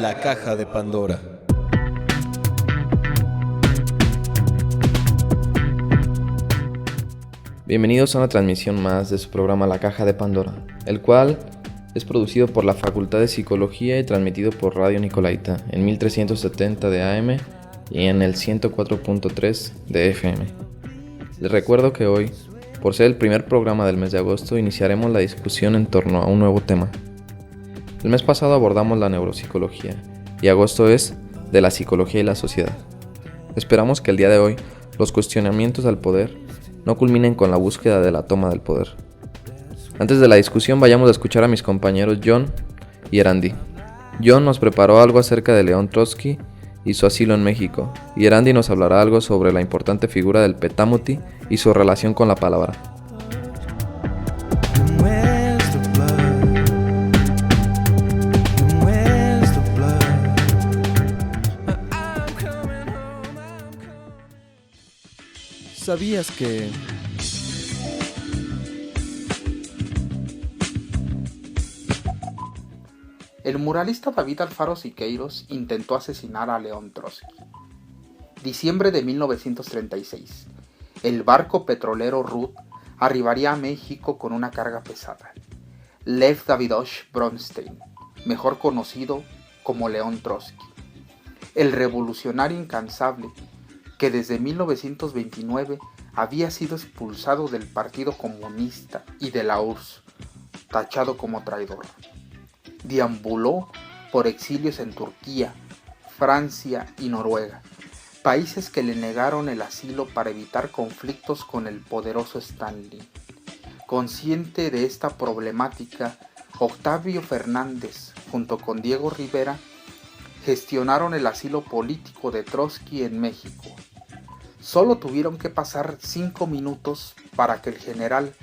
La caja de Pandora. Bienvenidos a una transmisión más de su programa La Caja de Pandora, el cual es producido por la Facultad de Psicología y transmitido por Radio Nicolaita en 1370 de AM y en el 104.3 de FM. Les recuerdo que hoy, por ser el primer programa del mes de agosto, iniciaremos la discusión en torno a un nuevo tema. El mes pasado abordamos la neuropsicología y agosto es de la psicología y la sociedad. Esperamos que el día de hoy los cuestionamientos al poder no culminen con la búsqueda de la toma del poder. Antes de la discusión vayamos a escuchar a mis compañeros John y Erandi. John nos preparó algo acerca de León Trotsky y su asilo en México, y Erandi nos hablará algo sobre la importante figura del Petamuti y su relación con la palabra. ¿Sabías que el muralista David Alfaro Siqueiros intentó asesinar a León Trotsky? Diciembre de 1936. El barco petrolero Ruth arribaría a México con una carga pesada. Lev Davidovich Bronstein, mejor conocido como León Trotsky, el revolucionario incansable que desde 1929 había sido expulsado del Partido Comunista y de la URSS, tachado como traidor. Deambuló por exilios en Turquía, Francia y Noruega, países que le negaron el asilo para evitar conflictos con el poderoso Stalin. Consciente de esta problemática, Octavio Fernández, junto con Diego Rivera, gestionaron el asilo político de Trotsky en México. Solo tuvieron que pasar 5 minutos para que el general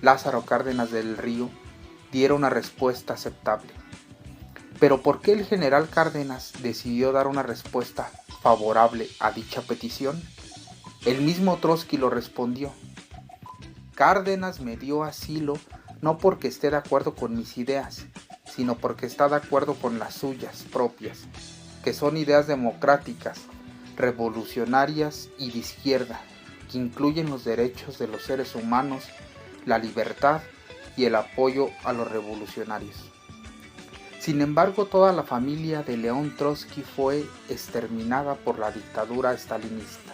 Lázaro Cárdenas del Río diera una respuesta aceptable. Pero ¿por qué el general Cárdenas decidió dar una respuesta favorable a dicha petición? El mismo Trotsky lo respondió: Cárdenas me dio asilo no porque esté de acuerdo con mis ideas, sino porque está de acuerdo con las suyas propias, que son ideas democráticas, revolucionarias y de izquierda, que incluyen los derechos de los seres humanos, la libertad y el apoyo a los revolucionarios. Sin embargo, toda la familia de León Trotsky fue exterminada por la dictadura stalinista.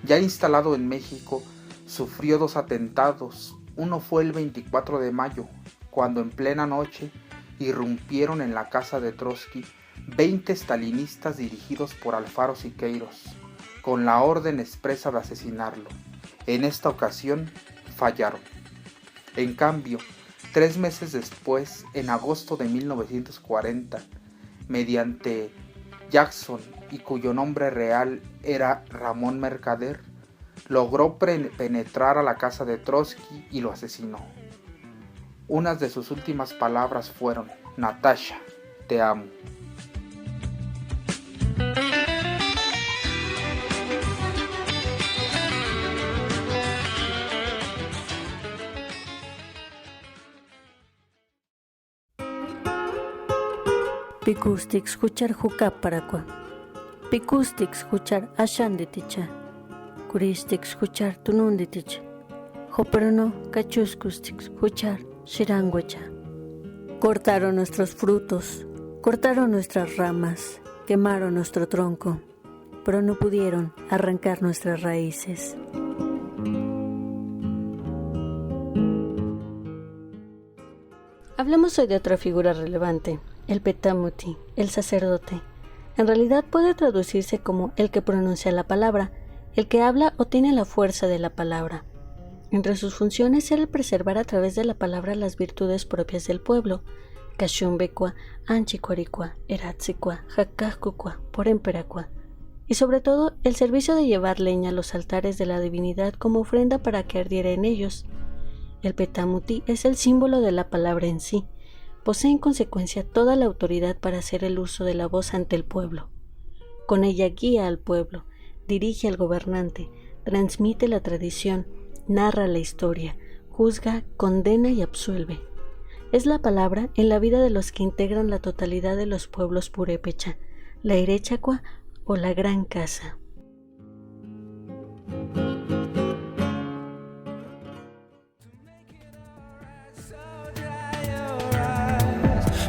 Ya instalado en México, sufrió 2 atentados. Uno fue el 24 de mayo, cuando en plena noche irrumpieron en la casa de Trotsky 20 stalinistas dirigidos por Alfaro Siqueiros, con la orden expresa de asesinarlo. En esta ocasión fallaron. En cambio, 3 meses después, en agosto de 1940, mediante Jackson, y cuyo nombre real era Ramón Mercader, logró penetrar a la casa de Trotsky y lo asesinó. Unas de sus últimas palabras fueron: Natasha, te amo. Pikustik escuchar jucaparacua, Pikustik escuchar ashanditicha, Kuristik escuchar tununditicha, Joperono cachuskustik escuchar shiranguecha. Cortaron nuestros frutos, cortaron nuestras ramas, quemaron nuestro tronco, pero no pudieron arrancar nuestras raíces. Hablamos hoy de otra figura relevante, el Petamuti, el sacerdote. En realidad puede traducirse como el que pronuncia la palabra, el que habla o tiene la fuerza de la palabra. Entre sus funciones era el preservar a través de la palabra las virtudes propias del pueblo, Cashumbecua, Anchicuaricua, Eratzicua, Jacajcucua, Poremperacua, y sobre todo el servicio de llevar leña a los altares de la divinidad como ofrenda para que ardiera en ellos. El Petamuti es el símbolo de la palabra en sí. Posee en consecuencia toda la autoridad para hacer el uso de la voz ante el pueblo. Con ella guía al pueblo, dirige al gobernante, transmite la tradición, narra la historia, juzga, condena y absuelve. Es la palabra en la vida de los que integran la totalidad de los pueblos purépecha, la Irechacua o la Gran Casa.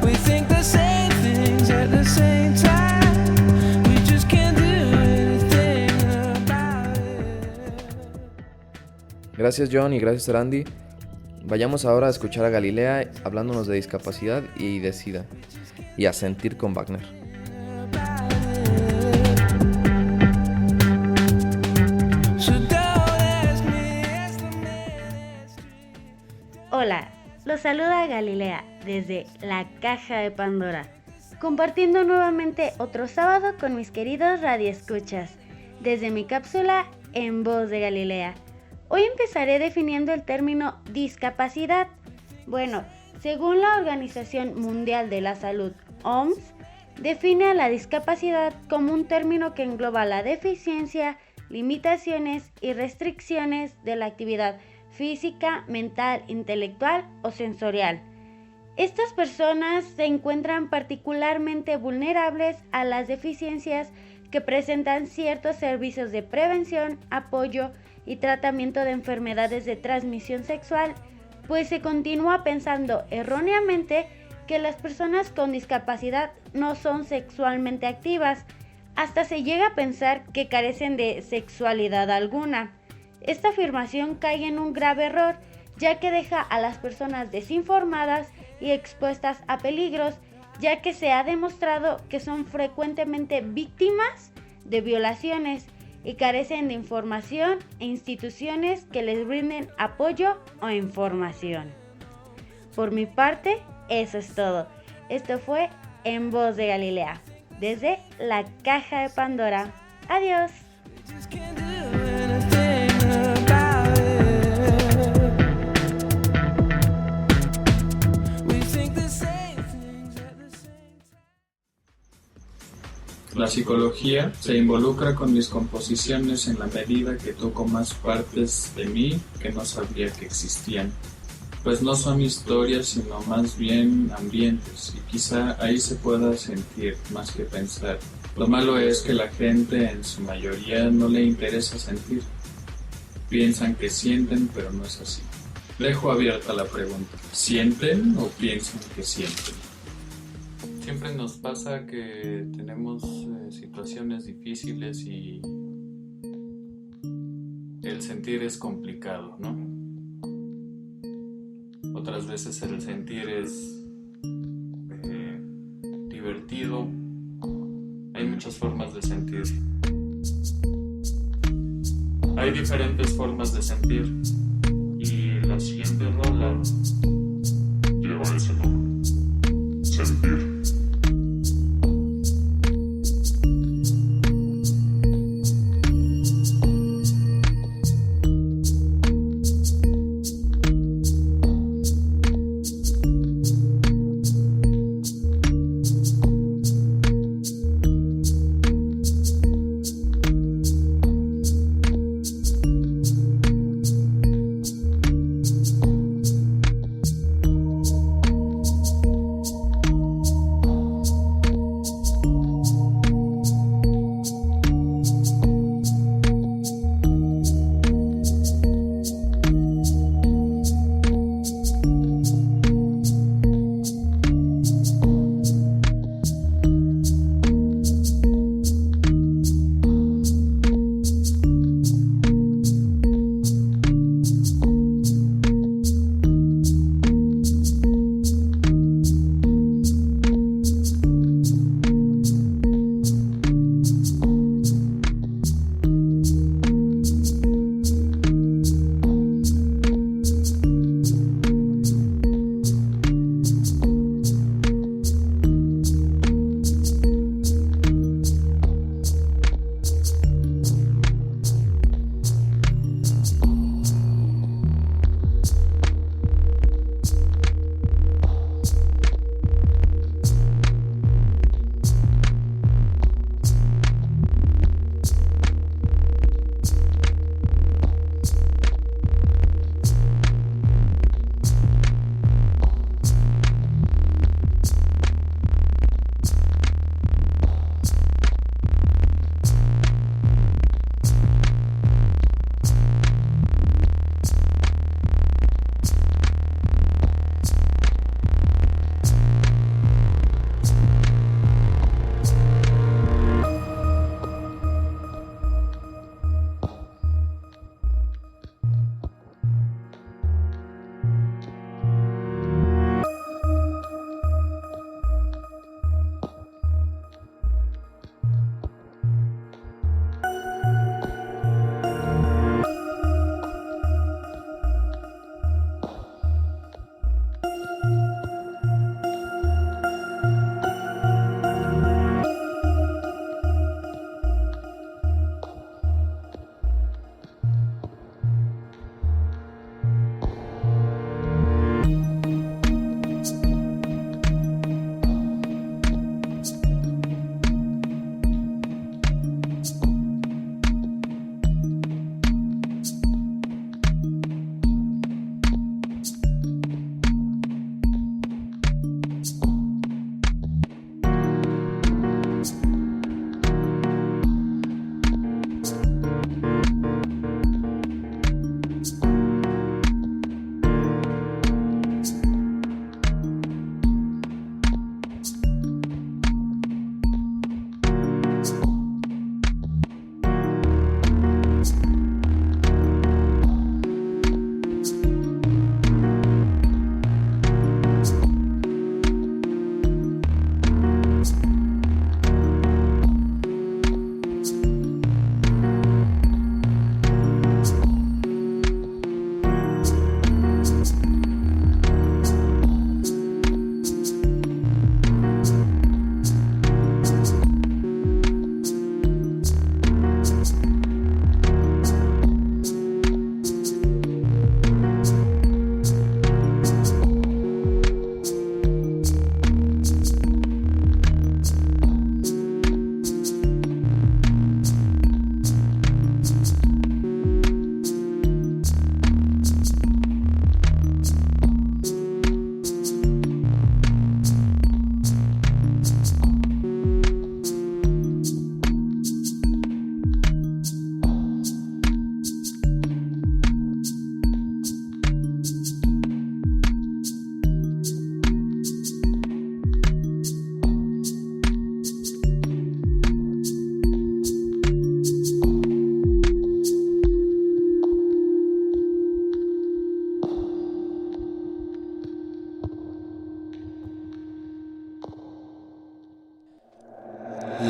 We think the same things at the same time. We just can't do anything about it. Gracias John y gracias Randy. Vayamos ahora a escuchar a Galilea hablándonos de discapacidad y de SIDA y a sentir con Wagner. Hola, los saluda Galilea desde la Caja de Pandora, compartiendo nuevamente otro sábado con mis queridos radioescuchas, desde mi cápsula En Voz de Galilea. Hoy empezaré definiendo el término discapacidad. Bueno, según la Organización Mundial de la Salud, OMS, define a la discapacidad como un término que engloba la deficiencia, limitaciones y restricciones de la actividad física, mental, intelectual o sensorial. Estas personas se encuentran particularmente vulnerables a las deficiencias que presentan ciertos servicios de prevención, apoyo y tratamiento de enfermedades de transmisión sexual, pues se continúa pensando erróneamente que las personas con discapacidad no son sexualmente activas, hasta se llega a pensar que carecen de sexualidad alguna. Esta afirmación cae en un grave error, ya que deja a las personas desinformadas y expuestas a peligros, ya que se ha demostrado que son frecuentemente víctimas de violaciones y carecen de información e instituciones que les brinden apoyo o información. Por mi parte, eso es todo. Esto fue En Voz de Galilea, desde la Caja de Pandora. Adiós. La psicología se involucra con mis composiciones en la medida que toco más partes de mí que no sabía que existían, pues no son historias sino más bien ambientes, y quizá ahí se pueda sentir más que pensar. Lo malo es que la gente en su mayoría no le interesa sentir. Piensan que sienten, pero no es así. Dejo abierta la pregunta: ¿sienten o piensan que sienten? Siempre nos pasa que tenemos situaciones difíciles y el sentir es complicado, ¿no? Otras veces el sentir es divertido. Hay muchas formas de sentir. Hay diferentes formas de sentir y la siguiente rola lleva ese nombre: sentir.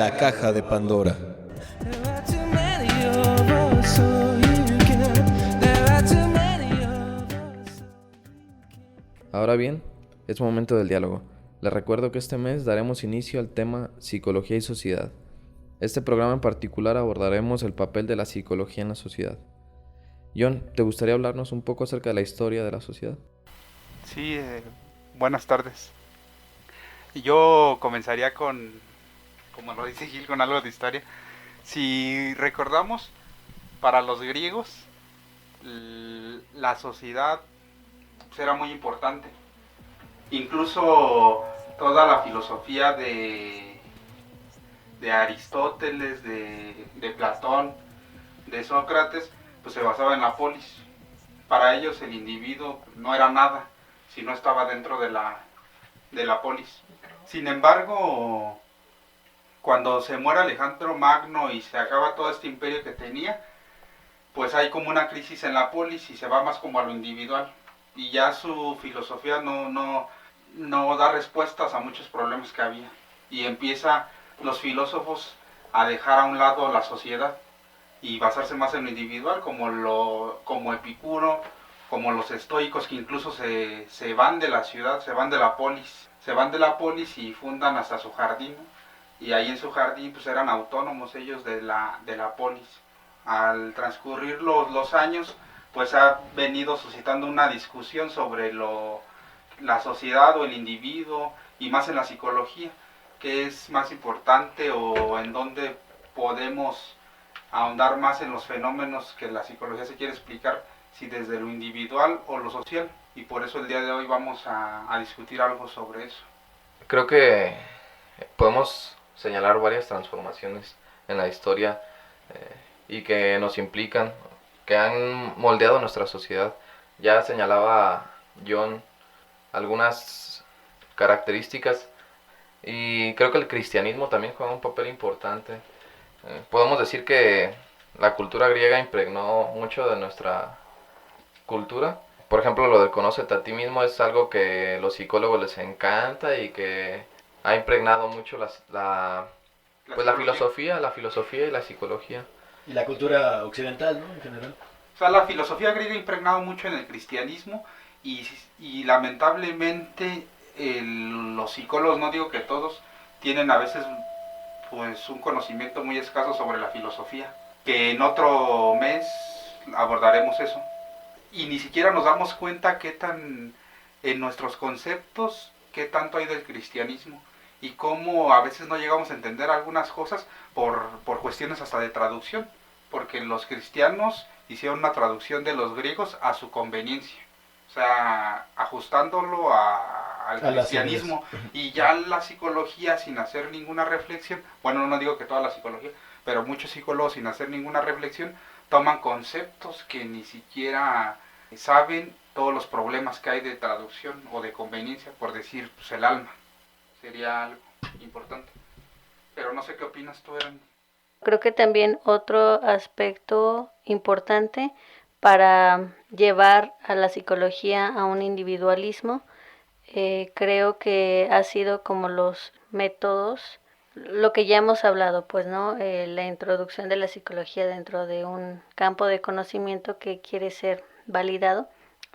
La caja de Pandora. There are too many of us, so you can. There are too many of us. Ahora bien, es momento del diálogo. Les recuerdo que este mes daremos inicio al tema Psicología y Sociedad. Este programa en particular abordaremos el papel de la psicología en la sociedad. John, ¿te gustaría hablarnos un poco acerca de la historia de la sociedad? Sí, buenas tardes. Yo comenzaría con, como lo dice Gil, con algo de historia. Si recordamos, para los griegos, la sociedad era muy importante. Incluso toda la filosofía de Aristóteles, de Platón, de Sócrates, pues se basaba en la polis. Para ellos el individuo no era nada si no estaba dentro de la polis. Sin embargo, cuando se muere Alejandro Magno y se acaba todo este imperio que tenía, pues hay como una crisis en la polis y se va más como a lo individual. Y ya su filosofía no da respuestas a muchos problemas que había. Y empieza los filósofos a dejar a un lado la sociedad y basarse más en lo individual, como Epicuro, como los estoicos, que incluso se van de la ciudad, se van de la polis y fundan hasta su jardín, ¿no? Y ahí en su jardín pues eran autónomos ellos de la polis. Al transcurrir los años, pues ha venido suscitando una discusión sobre la sociedad o el individuo, y más en la psicología, qué es más importante o en dónde podemos ahondar más en los fenómenos que la psicología se quiere explicar, si desde lo individual o lo social. Y por eso el día de hoy vamos a discutir algo sobre eso. Creo que podemos señalar varias transformaciones en la historia y que nos implican, que han moldeado nuestra sociedad. Ya señalaba John algunas características y creo que el cristianismo también juega un papel importante. Podemos decir que la cultura griega impregnó mucho de nuestra cultura. Por ejemplo, lo del conócete a ti mismo es algo que a los psicólogos les encanta y que ha impregnado mucho la filosofía y la psicología. Y la cultura occidental, ¿no? En general. O sea, la filosofía griega ha impregnado mucho en el cristianismo y lamentablemente los psicólogos, no digo que todos, tienen a veces pues un conocimiento muy escaso sobre la filosofía, que en otro mes abordaremos eso. Y ni siquiera nos damos cuenta qué tan, en nuestros conceptos, qué tanto hay del cristianismo y cómo a veces no llegamos a entender algunas cosas por cuestiones hasta de traducción, porque los cristianos hicieron una traducción de los griegos a su conveniencia, o sea, ajustándolo al cristianismo, y ya la psicología, sin hacer ninguna reflexión, bueno, no digo que toda la psicología, pero muchos psicólogos sin hacer ninguna reflexión toman conceptos que ni siquiera saben todos los problemas que hay de traducción o de conveniencia, por decir, pues el alma sería algo importante. Pero no sé qué opinas tú, Eran. Creo que también otro aspecto importante para llevar a la psicología a un individualismo, creo que ha sido como los métodos, lo que ya hemos hablado, pues, ¿no? La introducción de la psicología dentro de un campo de conocimiento que quiere ser validado.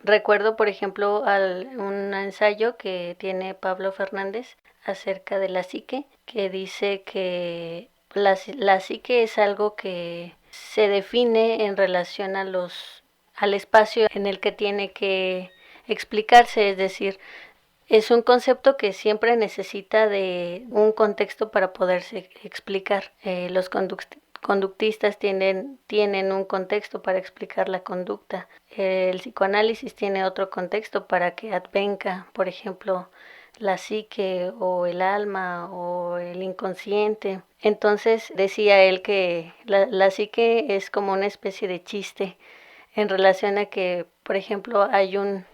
Recuerdo, por ejemplo, un ensayo que tiene Pablo Fernández acerca de la psique, que dice que la psique es algo que se define en relación al espacio en el que tiene que explicarse, es decir, es un concepto que siempre necesita de un contexto para poderse explicar. Los conductistas tienen un contexto para explicar la conducta. El psicoanálisis tiene otro contexto para que advenga, por ejemplo, la psique o el alma o el inconsciente. Entonces decía él que la psique es como una especie de chiste en relación a que, por ejemplo, hay un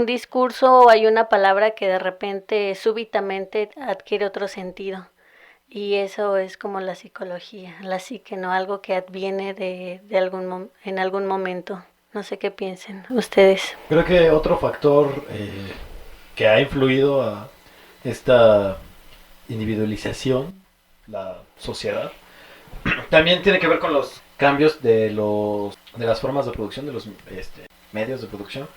discurso o hay una palabra que de repente súbitamente adquiere otro sentido, y eso es como la psicología, la psique, no algo que adviene en algún momento. No sé qué piensen ustedes. Creo que otro factor que ha influido a esta individualización la sociedad. También tiene que ver con los cambios de las formas de producción, de los medios de producción,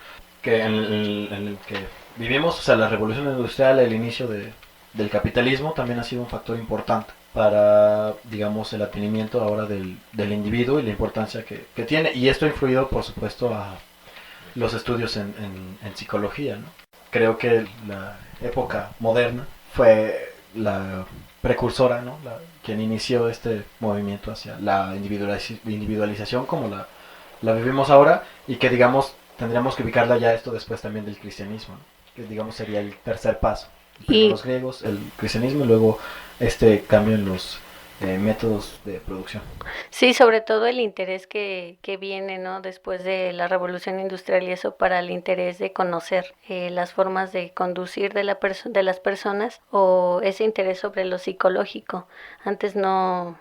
que en el que vivimos. O sea, la revolución industrial, el inicio del capitalismo también ha sido un factor importante para, digamos, el advenimiento ahora del individuo y la importancia que tiene. Y esto ha influido, por supuesto, a los estudios en psicología, ¿no? Creo que la época moderna fue la precursora, ¿no? Quien inició este movimiento hacia la individualización como la vivimos ahora, y que, digamos, tendríamos que ubicarla ya esto después también del cristianismo, ¿no? Que, digamos, sería el tercer paso. Primero los griegos, el cristianismo, y luego este cambio en los métodos de producción. Sí, sobre todo el interés que viene, ¿no? Después de la revolución industrial y eso, para el interés de conocer las formas de conducir de las personas, o ese interés sobre lo psicológico. Antes no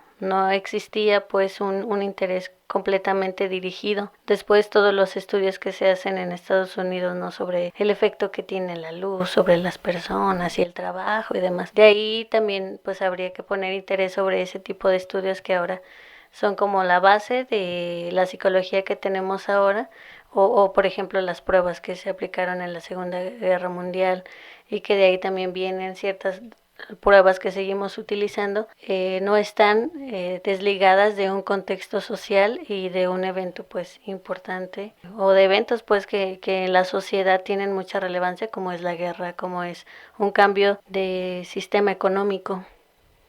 existía pues un interés completamente dirigido. Después todos los estudios que se hacen en Estados Unidos, ¿no? Sobre el efecto que tiene la luz sobre las personas y el trabajo y demás. De ahí también pues habría que poner interés sobre ese tipo de estudios que ahora son como la base de la psicología que tenemos ahora, o por ejemplo las pruebas que se aplicaron en la Segunda Guerra Mundial, y que de ahí también vienen ciertas pruebas que seguimos utilizando, no están desligadas de un contexto social y de un evento pues importante, o de eventos pues que en la sociedad tienen mucha relevancia, como es la guerra, como es un cambio de sistema económico.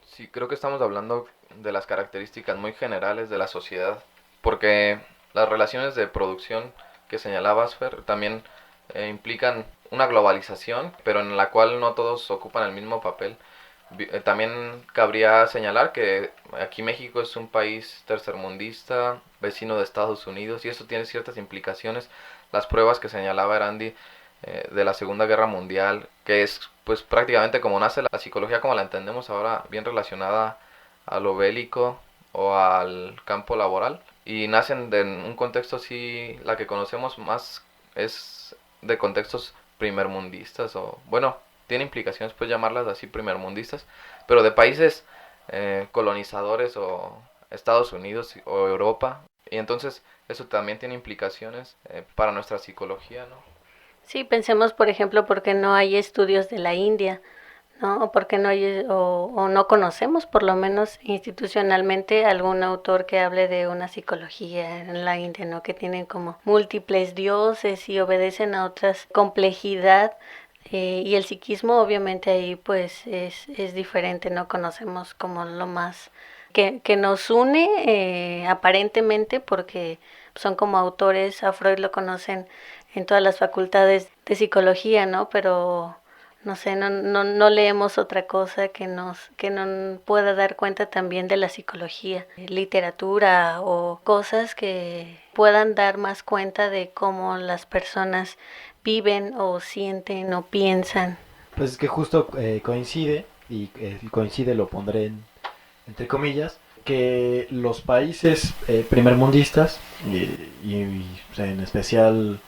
Sí, creo que estamos hablando de las características muy generales de la sociedad, porque las relaciones de producción que señalabas, Fer, también implican una globalización, pero en la cual no todos ocupan el mismo papel. También cabría señalar que aquí México es un país tercermundista, vecino de Estados Unidos, y eso tiene ciertas implicaciones. Las pruebas que señalaba Erandi de la Segunda Guerra Mundial, que es pues prácticamente como nace la psicología como la entendemos ahora, bien relacionada a lo bélico o al campo laboral, y nacen de un contexto así, la que conocemos más es de contextos primermundistas, o bueno, tiene implicaciones pues llamarlas así primermundistas, pero de países colonizadores, o Estados Unidos o Europa, y entonces eso también tiene implicaciones para nuestra psicología, ¿no? Sí, pensemos por ejemplo porque no hay estudios de la India, ¿no? O porque no hay, o no conocemos por lo menos institucionalmente algún autor que hable de una psicología en la India, ¿no? Que tienen como múltiples dioses y obedecen a otras complejidad, y el psiquismo obviamente ahí pues es diferente, no conocemos como lo más que nos une aparentemente, porque son como autores. A Freud lo conocen en todas las facultades de psicología, ¿no? Pero no sé, no leemos otra cosa que nos pueda dar cuenta también de la psicología, literatura o cosas que puedan dar más cuenta de cómo las personas viven o sienten o piensan. Pues es que justo coincide, y coincide lo pondré entre comillas, que los países primermundistas, o sea, en especial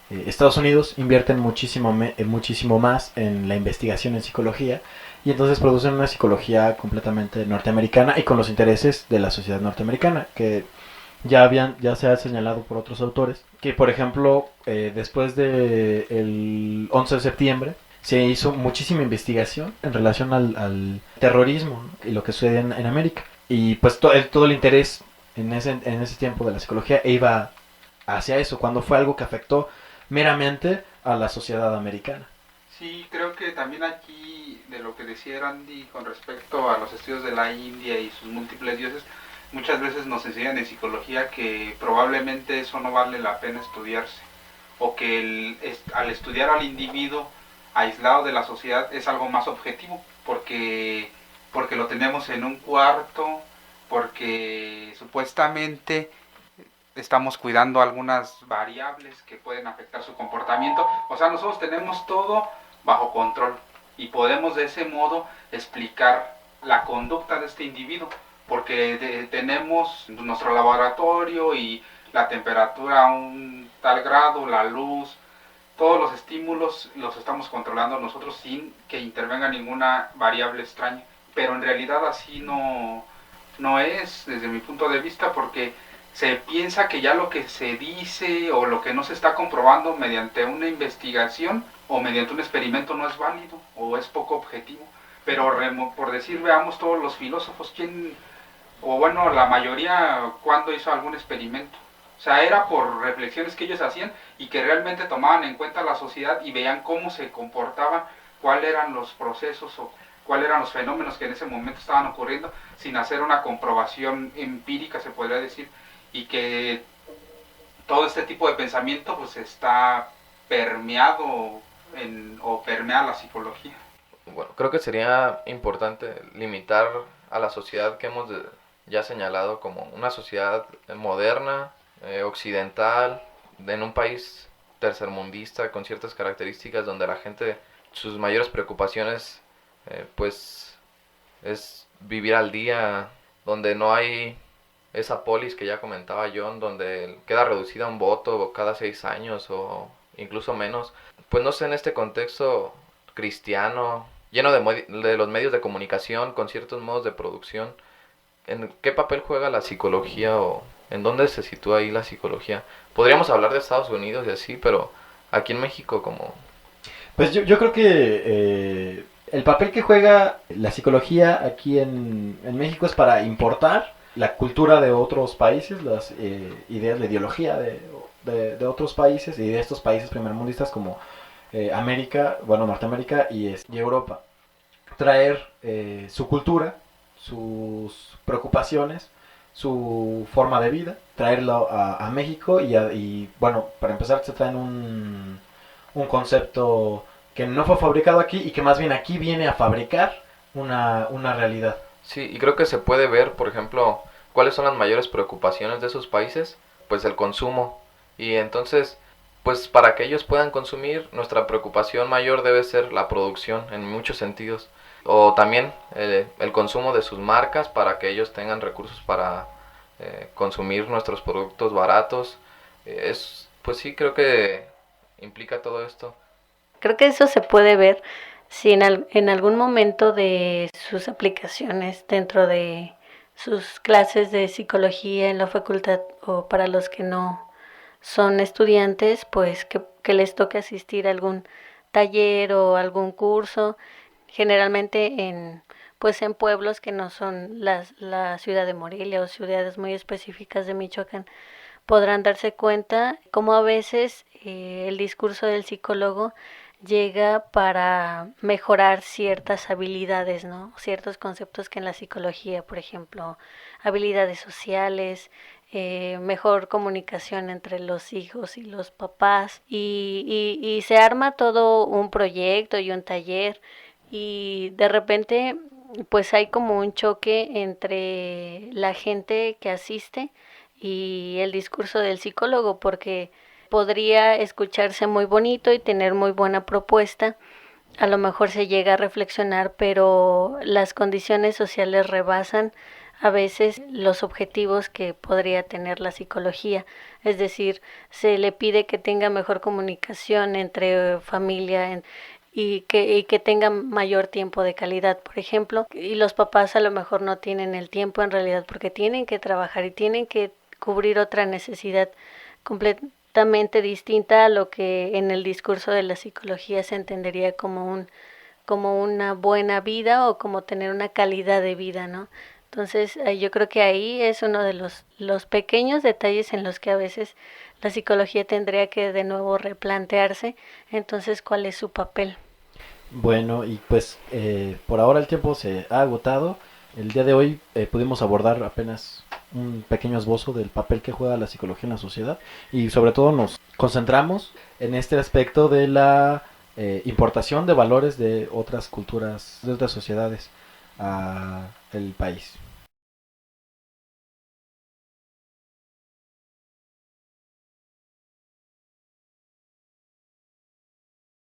Estados Unidos, invierten muchísimo más en la investigación en psicología, y entonces producen una psicología completamente norteamericana y con los intereses de la sociedad norteamericana, que ya se ha señalado por otros autores, que por ejemplo después del 11 de septiembre se hizo muchísima investigación en relación al terrorismo, ¿no? Y lo que sucede en América, y pues todo el interés en ese tiempo de la psicología iba hacia eso, cuando fue algo que afectó meramente a la sociedad americana. Sí, creo que también aquí, de lo que decía Randy con respecto a los estudios de la India y sus múltiples dioses, muchas veces nos enseñan en psicología que probablemente eso no vale la pena estudiarse, o que al estudiar al individuo aislado de la sociedad es algo más objetivo, porque lo tenemos en un cuarto, porque supuestamente estamos cuidando algunas variables que pueden afectar su comportamiento. O sea, nosotros tenemos todo bajo control y podemos de ese modo explicar la conducta de este individuo, porque tenemos nuestro laboratorio y la temperatura a un tal grado, la luz, todos los estímulos los estamos controlando nosotros sin que intervenga ninguna variable extraña. pero en realidad así no es desde mi punto de vista, porque se piensa que ya lo que se dice o lo que no se está comprobando mediante una investigación o mediante un experimento no es válido o es poco objetivo. Pero por decir, veamos todos los filósofos, o bueno, la mayoría, ¿cuándo hizo algún experimento? O sea, era por reflexiones que ellos hacían y que realmente tomaban en cuenta la sociedad y veían cómo se comportaban, cuáles eran los procesos o cuáles eran los fenómenos que en ese momento estaban ocurriendo, sin hacer una comprobación empírica, se podría decir, y que todo este tipo de pensamiento pues está permeado o permea la psicología. Bueno, creo que sería importante limitar a la sociedad que hemos ya señalado como una sociedad moderna, occidental, en un país tercermundista con ciertas características donde la gente, sus mayores preocupaciones pues es vivir al día, donde no hay esa polis que ya comentaba John, donde queda reducida a un voto cada 6 años o incluso menos. Pues no sé, en este contexto cristiano, lleno de los medios de comunicación, con ciertos modos de producción, ¿en qué papel juega la psicología o en dónde se sitúa ahí la psicología? Podríamos hablar de Estados Unidos y así, pero aquí en México como... Pues yo creo que el papel que juega la psicología aquí en México es para importar la cultura de otros países, las ideas, la ideología de otros países y de estos países primermundistas como América, bueno, Norteamérica y Europa. Traer su cultura, sus preocupaciones, su forma de vida, traerlo a México y bueno, para empezar se traen un concepto que no fue fabricado aquí y que más bien aquí viene a fabricar una realidad. Sí, y creo que se puede ver, por ejemplo, cuáles son las mayores preocupaciones de esos países, pues el consumo. Y entonces, pues para que ellos puedan consumir, nuestra preocupación mayor debe ser la producción en muchos sentidos. O también el consumo de sus marcas para que ellos tengan recursos para consumir nuestros productos baratos. Pues sí, creo que implica todo esto. Creo que eso se puede ver si en algún momento de sus aplicaciones dentro de sus clases de psicología en la facultad o para los que no son estudiantes, pues que les toque asistir a algún taller o algún curso, generalmente en pueblos que no son la ciudad de Morelia o ciudades muy específicas de Michoacán, podrán darse cuenta cómo a veces el discurso del psicólogo llega para mejorar ciertas habilidades, ¿no? Ciertos conceptos que en la psicología, por ejemplo, habilidades sociales, mejor comunicación entre los hijos y los papás, y se arma todo un proyecto y un taller, y de repente pues hay como un choque entre la gente que asiste y el discurso del psicólogo, porque podría escucharse muy bonito y tener muy buena propuesta, a lo mejor se llega a reflexionar, pero las condiciones sociales rebasan a veces los objetivos que podría tener la psicología, es decir, se le pide que tenga mejor comunicación entre familia y que tenga mayor tiempo de calidad, por ejemplo, y los papás a lo mejor no tienen el tiempo en realidad porque tienen que trabajar y tienen que cubrir otra necesidad completamente distinta a lo que en el discurso de la psicología se entendería como una buena vida o como tener una calidad de vida, ¿no? Entonces yo creo que ahí es uno de los pequeños detalles en los que a veces la psicología tendría que de nuevo replantearse, entonces cuál es su papel. Bueno, y pues por ahora el tiempo se ha agotado. El día de hoy pudimos abordar apenas un pequeño esbozo del papel que juega la psicología en la sociedad y sobre todo nos concentramos en este aspecto de la importación de valores de otras culturas, de otras sociedades al país.